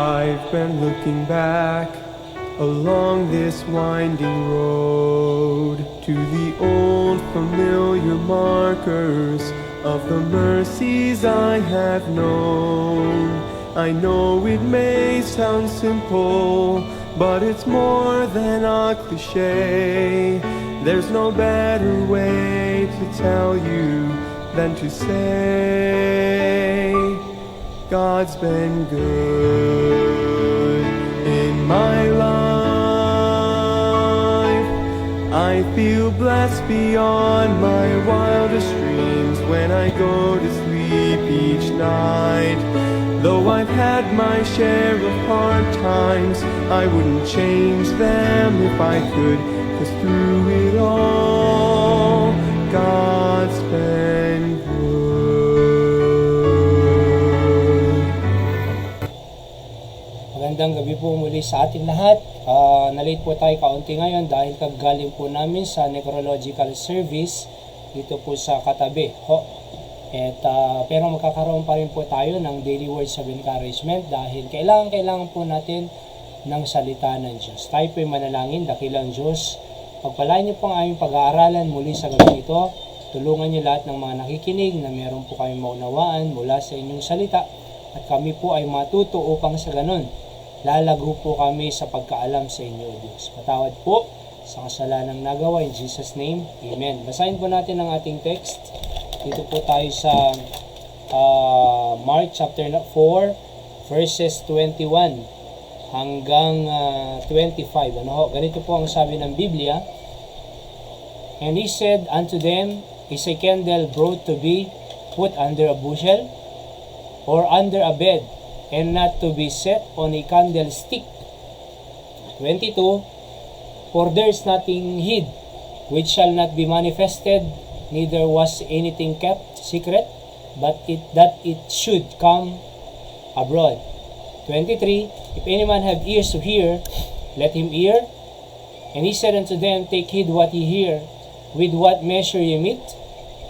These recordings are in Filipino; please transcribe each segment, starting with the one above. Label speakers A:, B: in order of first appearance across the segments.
A: I've been looking back along this winding road to the old familiar markers of the mercies I have known. I know it may sound simple, but it's more than a cliche. There's no better way to tell you than to say God's been good in my life. I feel blessed beyond my wildest dreams when I go to sleep each night. Though I've had my share of hard times, I wouldn't change them if I could, 'cause through it all, God's been good.
B: Magandang gabi po muli sa ating lahat. Nalate po tayo kaunti ngayon dahil kagaling po namin sa necrological service dito po sa katabi. Pero magkakaroon pa rin po tayo ng daily words of encouragement dahil kailangan po natin ng salita ng Diyos. Tayo po ay manalangin, dakilang Diyos. Pagpalain niyo po ang aming pag-aaralan muli sa gabi ito. Tulungan niyo lahat ng mga nakikinig na meron po kayong maunawaan mula sa inyong salita at kami po ay matuto upang sa ganun lalago po kami sa pagkaalam sa inyo, Diyos. Patawad po sa kasalanang nagawa in Jesus' name. Amen. Basahin po natin ang ating text. Dito po tayo sa Mark chapter 4 verses 21 hanggang 25. Ganito po ang sabi ng Biblia. And he said unto them, Is a candle brought to be put under a bushel, or under a bed, and not to be set on a candlestick? 22. For there is nothing hid which shall not be manifested, neither was anything kept secret, but that it should come abroad. 23. If any man have ears to hear, let him hear. And he said unto them, Take heed what ye hear. With what measure ye mete,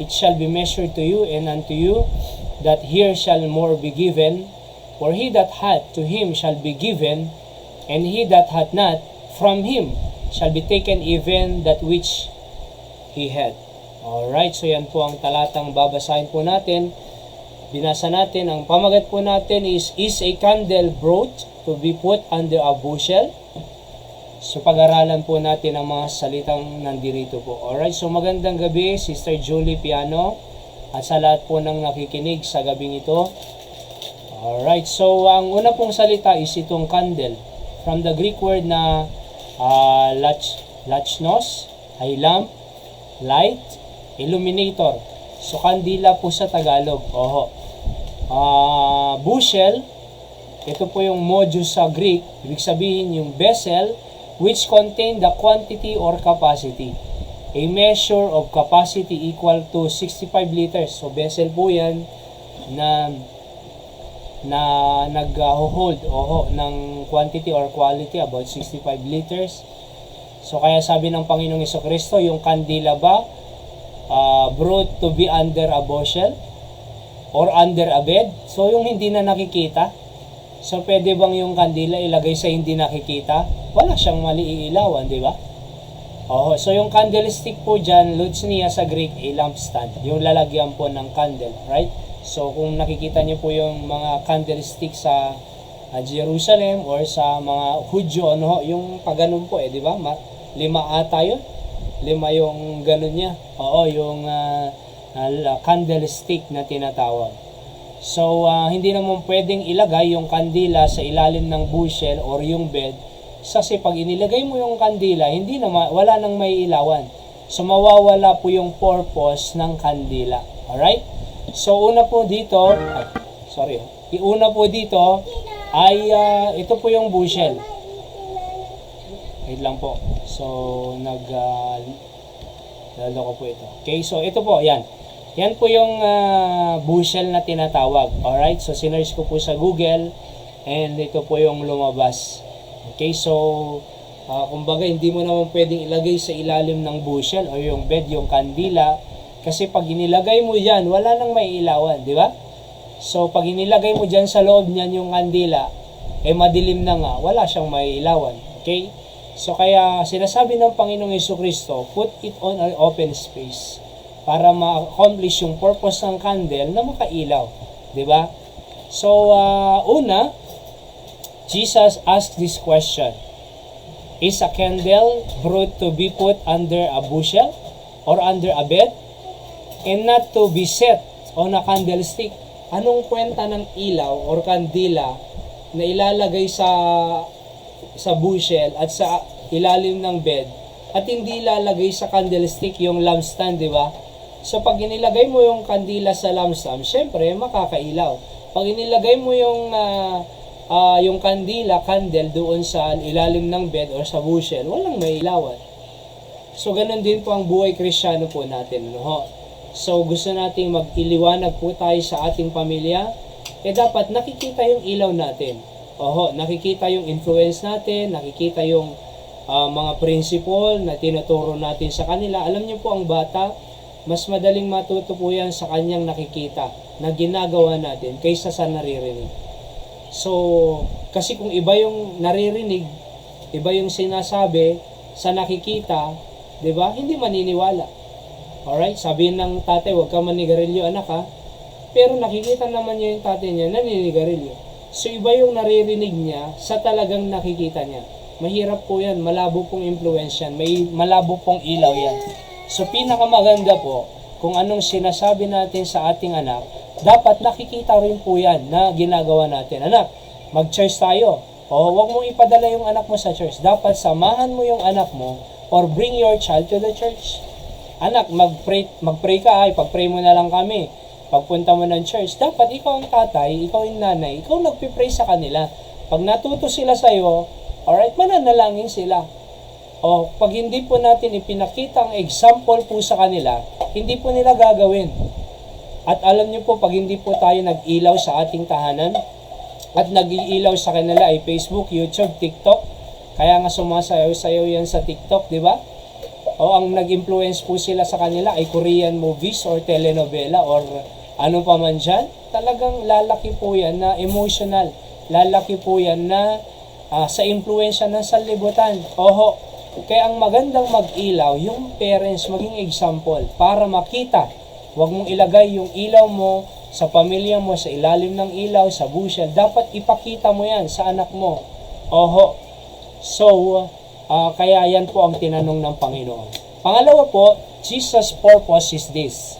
B: it shall be measured to you, and unto you that hear shall more be given. For he that hath, to him shall be given, and he that hath not, from him shall be taken even that which he had. Alright, so yan po ang talatang babasahin po natin. Binasa natin, ang pamagat po natin is a candle brought to be put under a bushel? So pag-aralan po natin ang mga salitang nandirito po. Alright, so magandang gabi, Sister Julie Piano, at sa lahat po ng nakikinig sa gabing ito. Alright, so ang una pong salita is itong candle. From the Greek word na lachnos, ay lamp, light, illuminator. So kandila po sa Tagalog. Bushel, ito po yung modus sa Greek, ibig sabihin yung vessel which contain the quantity or capacity. A measure of capacity equal to 65 liters. So vessel po yan na nag-hold ng quantity or quality about 65 liters. So kaya sabi ng Panginoong Jesucristo, yung kandila ba brought to be under a bushel or under a bed? So yung hindi na nakikita. So pwede bang yung kandila ilagay sa hindi nakikita? Wala siyang maliilawan, di ba? So yung candlestick po dyan, lutsnia sa Greek, a lampstand. Yung lalagyan po ng candle, right? So kung nakikita niyo po yung mga candlestick sa Jerusalem or sa mga Hudyo, yung paganon po di ba? 5 ata yun? 5 yung ganun niya. Yung candlestick na tinatawag. So hindi naman pwedeng ilagay yung kandila sa ilalim ng bushel or yung bed. Kasi pag inilagay mo yung kandila, wala nang may ilawan. So mawawala po yung purpose ng kandila. Alright? So una po dito, iuna po dito ay ito po yung bushel. Wait lang po. So naloko po ito. Okay, so ito po, yan. Yan po yung bushel na tinatawag. Alright, so sinearch ko po sa Google and ito po yung lumabas. Okay, so kumbaga hindi mo naman pwedeng ilagay sa ilalim ng bushel o yung bed, yung kandila, kasi pag inilagay mo yan, wala nang may ilawan, di ba? So pag inilagay mo dyan sa loob niyan yung kandila, madilim na nga, wala siyang mailawan. Okay? So kaya sinasabi ng Panginoong Jesucristo, put it on an open space para ma-accomplish yung purpose ng candle na makailaw. Diba? So, una, Jesus asked this question, is a candle brought to be put under a bushel or under a bed and not to be set on a candlestick? Anong kwenta ng ilaw or kandila na ilalagay sa bushel at sa ilalim ng bed at hindi ilalagay sa candlestick yung lampstand, di ba? So pag inilagay mo yung kandila sa lampstand, syempre makakailaw. Pag inilagay mo yung candle doon sa ilalim ng bed or sa bushel, walang mailawan. So ganun din po ang buhay Kristiyano po natin, no? So gusto nating mag-iliwanag po tayo sa ating pamilya, dapat nakikita yung ilaw natin. Nakikita yung influence natin, nakikita yung mga principle na tinuturo natin sa kanila. Alam niyo po ang bata, mas madaling matuto po yan sa kanyang nakikita na ginagawa natin kaysa sa naririnig. So, kasi kung iba yung naririnig, iba yung sinasabi sa nakikita, 'di ba? Hindi maniniwala. Alright? Sabihin ng tatay, huwag ka manigarilyo anak ha. Pero nakikita naman niya yung tatay niya naninigarilyo. So, iba yung naririnig niya sa talagang nakikita niya. Mahirap po yan. Malabo pong influence yan. May malabo pong ilaw yan. So, pinakamaganda po, kung anong sinasabi natin sa ating anak, dapat nakikita rin po yan na ginagawa natin. Anak, mag-church tayo. Huwag mong ipadala yung anak mo sa church. Dapat samahan mo yung anak mo or bring your child to the church. Anak, mag-pray ka, ipag-pray mo na lang kami. Pagpunta mo ng church, dapat ikaw ang tatay, ikaw ang nanay, ikaw nagpipray sa kanila. Pag natuto sila sa'yo, alright, mananalangin sila. Pag hindi po natin ipinakita ang example po sa kanila, hindi po nila gagawin. At alam niyo po, pag hindi po tayo nag-ilaw sa ating tahanan, at nag-iilaw sa kanila ay Facebook, YouTube, TikTok, kaya nga sumasayaw-sayaw yan sa TikTok, di ba? Ang nag-influence po sila sa kanila ay Korean movies or telenovela or ano pa man dyan. Talagang lalaki po yan na emotional. Lalaki po yan na sa influensya ng sanlibutan. Kaya ang magandang mag-ilaw, yung parents maging example para makita. Huwag mong ilagay yung ilaw mo sa pamilya mo, sa ilalim ng ilaw, sa bushel. Dapat ipakita mo yan sa anak mo. So, kaya yan po ang tinanong ng Panginoon. Pangalawa po, Jesus' purpose is this.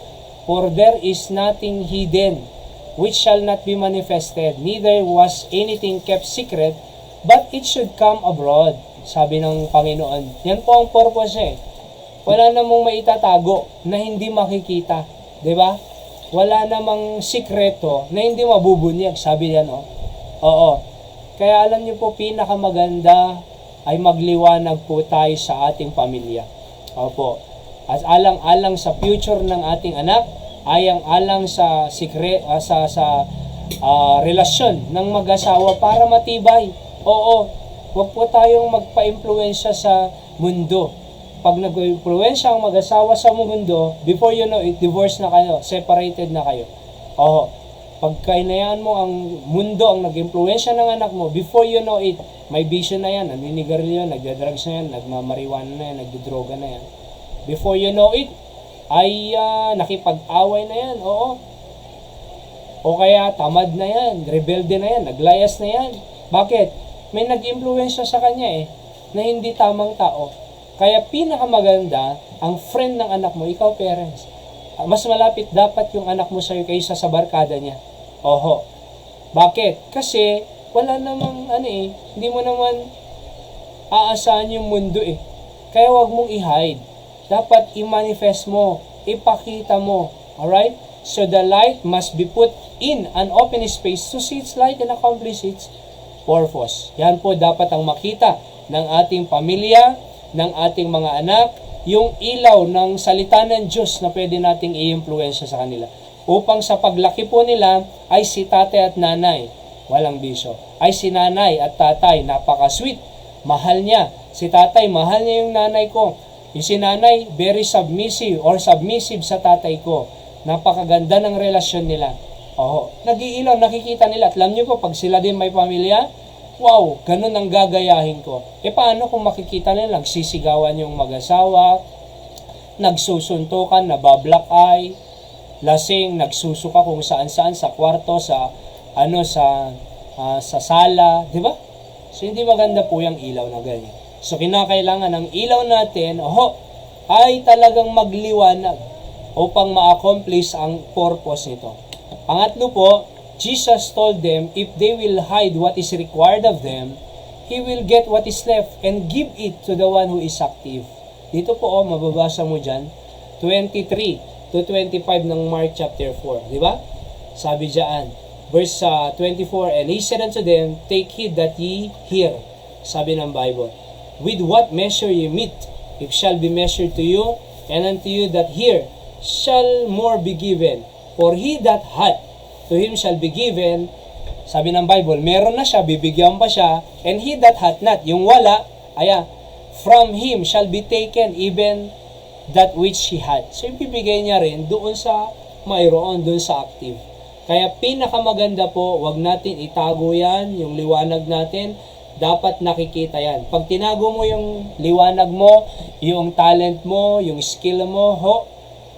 B: For there is nothing hidden which shall not be manifested, neither was anything kept secret, but it should come abroad. Sabi ng Panginoon. Yan po ang purpose Wala namang maitatago na hindi makikita. Diba? Wala namang sikreto na hindi mabubunyag. Sabi yan, Kaya alam niyo po, pinakamaganda ay magliwanag po tayo sa ating pamilya. At alang-alang sa future ng ating anak, alang sa relasyon ng mag-asawa para matibay. Huwag po tayong magpa-impluensya sa mundo. Pag nag-impluensya ang mag-asawa sa mundo, before you know it, divorce na kayo, separated na kayo. Pag kainayaan mo ang mundo ang nag-impluensya ng anak mo, before you know it, may bisyo na yan, naninigarilyo, nagdadrugs na yan, nagmamariwana na yan, nagdodroga na yan. Before you know it, ay nakipag-away na yan, O kaya tamad na yan, rebelde na yan, naglayas na yan. Bakit? May nag-impluensya sa kanya na hindi tamang tao. Kaya pinakamaganda, ang friend ng anak mo, ikaw parents. Mas malapit dapat yung anak mo sa'yo kaysa sa barkada niya. Bakit? Kasi wala namang hindi mo naman aasahan yung mundo Kaya wag mong i-hide. Dapat i-manifest mo, ipakita mo. Alright? So the light must be put in an open space to see its light and accomplish its purpose. Yan po dapat ang makita ng ating pamilya, ng ating mga anak, yung ilaw ng salita ng Diyos na pwede nating i-influensya sa kanila. Upang sa paglaki po nila ay si tatay at nanay, walang bisyo. Ay si nanay at tatay, napaka-sweet. Mahal niya. Si tatay, mahal niya yung nanay ko. Yung si nanay, very submissive or submissive sa tatay ko. Napakaganda ng relasyon nila. Nag-iilaw, nakikita nila. At alam niyo po, pag sila din may pamilya, wow, ganun ang gagayahin ko. Paano kung makikita nila nagsisigawan yung mag-asawa, nagsusuntukan, nabablock eye, lasing, nagsusuka kung saan-saan sa kwarto, sa sala, di ba? So hindi maganda po yung ilaw na ganyan. So kinakailangan ng ilaw natin, ay talagang magliwanag upang ma-accomplish ang purpose nito. Pangatlo po, Jesus told them, if they will hide what is required of them, He will get what is left and give it to the one who is active. Dito po, mababasa mo dyan, 23 to 25 ng Mark chapter 4. Di ba? Sabi dyan, verse 24, and He said unto them, take heed that ye hear. Sabi ng Bible, with what measure ye meet, it shall be measured to you, and unto you that hear shall more be given. For he that hath, to him shall be given. Sabi ng Bible, meron na siya, bibigyan pa siya, and he that hath not, yung wala, from him shall be taken even that which he had. So, ibibigay niya rin doon sa mayroon, doon sa active. Kaya pinakamaganda po, wag natin itago yan, yung liwanag natin, dapat nakikita yan. Pag tinago mo yung liwanag mo, yung talent mo, yung skill mo,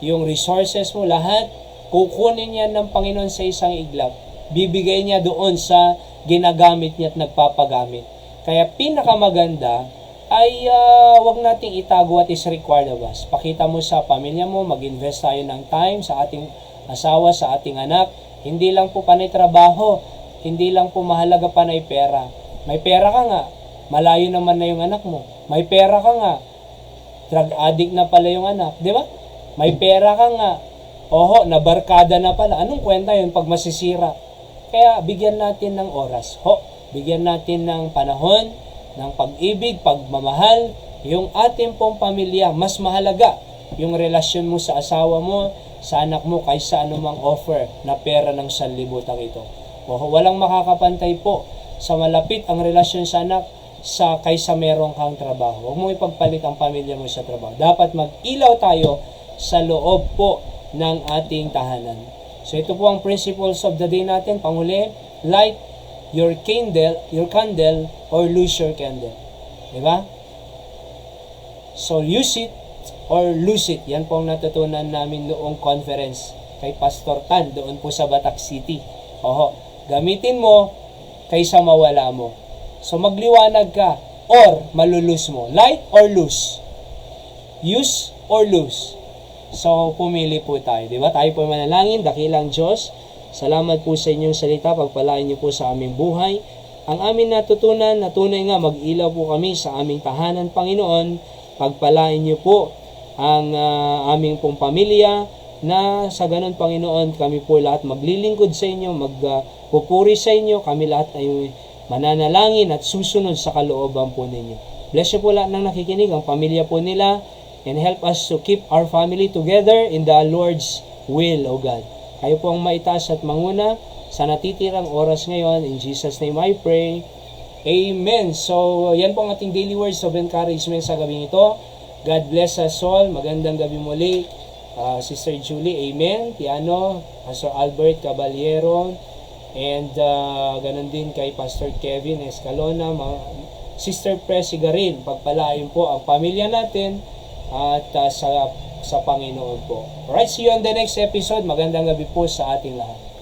B: yung resources mo, lahat, kukunin yan ng Panginoon sa isang iglap. Bibigay niya doon sa ginagamit niya at nagpapagamit. Kaya pinakamaganda ay wag nating itago what is required of us. Pakita mo sa pamilya mo, mag-invest tayo ng time sa ating asawa, sa ating anak. Hindi lang po panay trabaho, hindi lang po mahalaga panay pera. May pera ka nga, malayo naman na yung anak mo. May pera ka nga, drug addict na pala yung anak, di ba? May pera ka nga, nabarkada na pala. Anong kwenta yun pag masisira? Kaya bigyan natin ng oras. Bigyan natin ng panahon, ng pag-ibig, pagmamahal, yung ating pong pamilya. Mas mahalaga yung relasyon mo sa asawa mo, sa anak mo, kaysa anumang offer na pera ng sanlibutan ito. Walang makakapantay po sa malapit ang relasyon sa anak kaysa meron kang trabaho. Huwag mo ipagpalit ang pamilya mo sa trabaho. Dapat mag-ilaw tayo sa loob po ng ating tahanan. So ito po ang principles of the day natin. Panghuli, light your candle or lose your candle. Diba? So use it or lose it. Yan po ang natutunan namin noong conference kay Pastor Tan doon po sa Batak City. Gamitin mo kaysa mawala mo. So magliwanag ka or malulus mo. Light or lose? Use or lose? So pumili po tayo. Diba? Tayo po manalangin. Dakilang Diyos, salamat po sa inyong salita. Pagpalain niyo po sa aming buhay. Ang amin natutunan na tunay nga mag-ilaw po kami sa aming tahanan, Panginoon. Pagpalain niyo po ang aming pong pamilya na sa ganun, Panginoon, kami po lahat maglilingkod sa inyo, magpupuri sa inyo, kami lahat ay mananalangin at susunod sa kalooban po ninyo. Bless you po lahat ng nakikinig, ang pamilya po nila, and help us to keep our family together in the Lord's will, O God. Kayo po ang maitaas at manguna sa natitirang oras ngayon. In Jesus' name I pray. Amen. So, yan po ang ating daily words of encouragement sa gabing ito. God bless us all. Magandang gabi muli. Sister Julie, amen. Piano, Pastor Albert Caballero, and ganun din kay Pastor Kevin Escalona, Sister Presiga rin. Pagpalain po ang pamilya natin at sa Panginoon po. Alright, see you on the next episode. Magandang gabi po sa ating lahat.